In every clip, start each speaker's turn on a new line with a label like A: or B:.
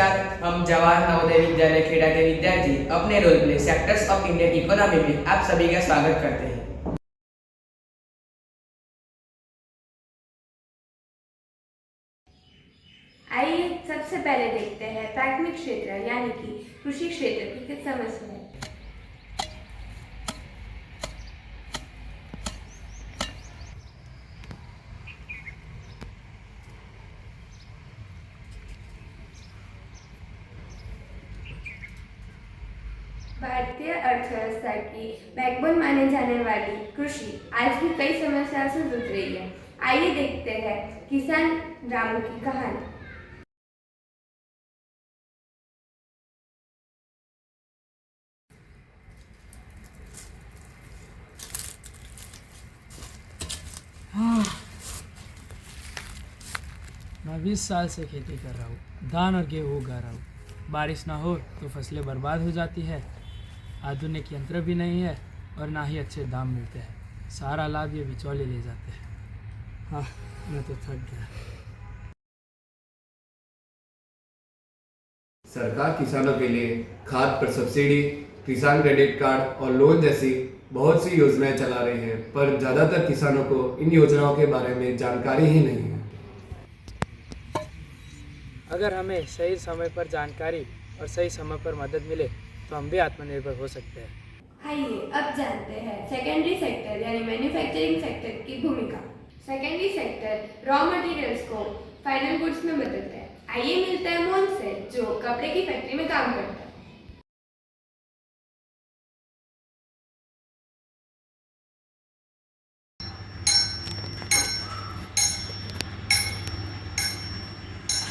A: नमस्कार, हम जवाहर नवोदय विद्यालय खेड़ा के विद्यार्थी अपने role play sectors of Indian economy में आप सभी का स्वागत करते हैं।
B: आइए सबसे पहले देखते हैं प्राथमिक क्षेत्र यानी कि कृषि क्षेत्र की किस समस्या है। भारतीय अर्थव्यवस्था की बैकबोन माने जाने वाली कृषि आज भी कई समस्याओं से जूझ रही है। आइए देखते हैं किसान रामू की कहानी।
C: मैं 20 साल से खेती कर रहा हूँ, धान और गेहूँ उगा रहा हूँ। बारिश ना हो तो फसलें बर्बाद हो जाती है। आधुनिक यंत्र भी नहीं है और ना ही अच्छे दाम मिलते हैं। सारा लाभ ये बिचौले ले जाते हैं। हाँ, मैं तो थक गया।
D: सरकार किसानों के लिए खाद पर सब्सिडी, किसान क्रेडिट कार्ड और लोन जैसी बहुत सी योजनाएं चला रही है, पर ज़्यादातर किसानों को इन योजनाओं के बारे में जानकारी ही नहीं है।
C: अगर हमें सही समय पर जानकारी और सही समय पर मदद मिले तो हम भी आत्मनिर्भर हो सकते हैं।
B: आइए अब जानते हैं सेकेंडरी सेक्टर यानी मैन्युफैक्चरिंग सेक्टर की भूमिका। सेकेंडरी सेक्टर रॉ मटेरियल्स को फाइनल गुड्स में बदलता है। आइए मिलता है मोहन से जो कपड़े की फैक्ट्री में काम करता है।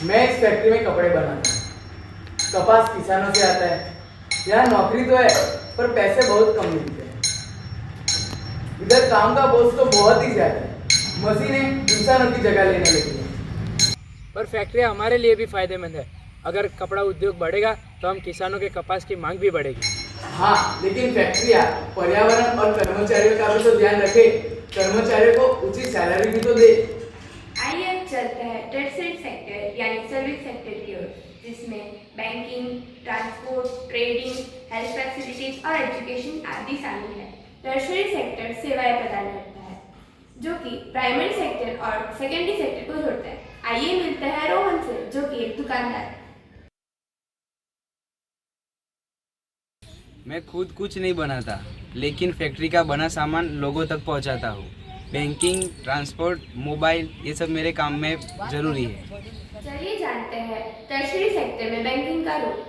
E: मैं इस फैक्ट्री में कपड़े बनाता हूँ। कपास किसानों से आता है। यहाँ नौकरी तो है पर पैसे बहुत कम मिलते हैं। इधर काम का बोझ तो बहुत ही ज्यादा है। मशीनें इंसानों की जगह लेने लगी हैं।
C: पर फैक्ट्री हमारे लिए भी फायदेमंद है। अगर कपड़ा उद्योग बढ़ेगा तो हम किसानों के कपास की मांग भी बढ़ेगी।
E: हाँ, लेकिन फैक्ट्रियाँ पर्यावरण और कर्मचारियों का भी तो ध्यान रखे। कर्मचारियों को उचित सैलरी भी तो दे।
B: आइए अब चलते हैं टर्शियरी सेक्टर यानी सर्विस सेक्टर की ओर, जिसमें banking, transport, trading, health facilities और एजुकेशन आदि शामिल है। टर्शियरी सेक्टर सेवाएं प्रदान करता है जो कि प्राइमरी सेक्टर और सेकेंडरी सेक्टर को जोड़ता है। आइए मिलते हैं रोहन से जो कि एक दुकानदार है।
F: मैं खुद कुछ नहीं बनाता, लेकिन फैक्ट्री का बना सामान लोगों तक पहुंचाता हूँ। बैंकिंग, ट्रांसपोर्ट, मोबाइल ये सब मेरे काम में ज़रूरी है।
B: चलिए जानते हैं टर्शियरी सेक्टर में बैंकिंग का रोल।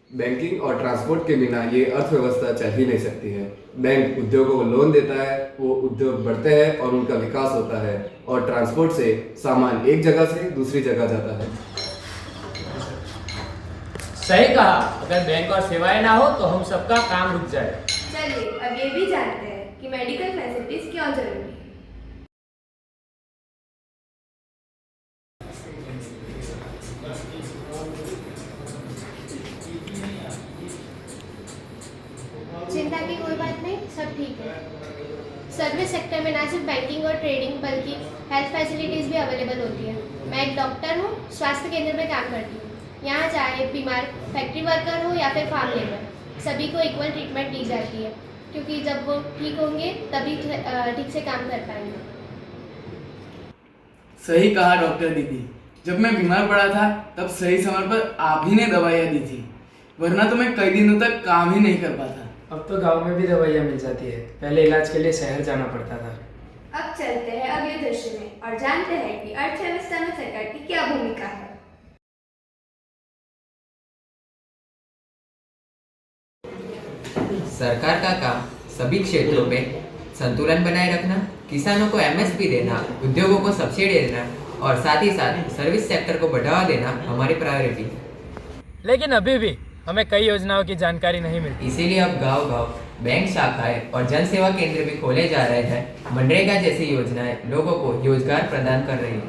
D: बैंकिंग और ट्रांसपोर्ट के बिना ये अर्थव्यवस्था चल ही नहीं सकती है। बैंक उद्योगों को लोन देता है, वो उद्योग बढ़ते हैं और उनका विकास होता है, और ट्रांसपोर्ट से सामान एक जगह से दूसरी जगह जाता है।
G: सही कहा। अगर बैंक और सेवाएं ना हो तो हम सबका काम रुक जाए।
B: चलिए अब ये भी जानते हैं कि मेडिकल फैसिलिटीज क्यों जरूरी है।
H: चिंता की कोई बात नहीं, सब ठीक है। सर्विस सेक्टर में ना सिर्फ बैंकिंग और ट्रेडिंग बल्कि हेल्थ फैसिलिटीज़ भी अवेलेबल होती है। मैं एक डॉक्टर हूँ, स्वास्थ्य केंद्र में काम करती हूँ। यहाँ चाहे बीमार फैक्ट्री वर्कर हो या फिर फार्म लेबर, सभी को इक्वल ट्रीटमेंट दी जाती है, क्योंकि जब वो ठीक होंगे तभी ठीक से काम कर पाएंगे।
E: सही कहा डॉक्टर दीदी। जब मैं बीमार पड़ा था तब सही समय पर आप ही ने दवाइयाँ दी थी, वरना तो मैं कई दिनों तक काम ही नहीं कर पाता।
C: अब तो गांव में भी दवाइयाँ मिल जाती है। पहले इलाज के लिए शहर जाना पड़ता था।
B: अब चलते हैं अगले दृश्य में और जानते हैं कि अर्थव्यवस्था में सरकार की क्या भूमिका है।
I: सरकार का काम सभी क्षेत्रों में संतुलन बनाए रखना, किसानों को एमएसपी देना, उद्योगों को सब्सिडी देना और साथ ही साथ सर्विस सेक्टर को बढ़ावा देना हमारी प्रायोरिटी है।
C: लेकिन अभी भी हमें कई योजनाओं की जानकारी नहीं मिलती।
I: इसीलिए अब गांव-गांव बैंक शाखाएं और जन सेवा केंद्र भी खोले जा रहे हैं। मनरेगा जैसी योजनाएं लोगों को रोजगार प्रदान कर रही है।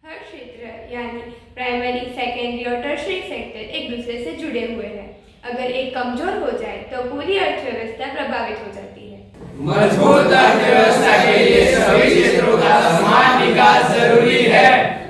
B: हर क्षेत्र यानी प्राइमरी, सेकेंडरी और टर्शियरी सेक्टर एक दूसरे से जुड़े हुए हैं। अगर एक कमजोर हो जाए तो पूरी अर्थव्यवस्था प्रभावित हो जाती है।
E: मजबूत अर्थव्यवस्था के
G: सभी क्षेत्रों का समान विकास जरूरी है।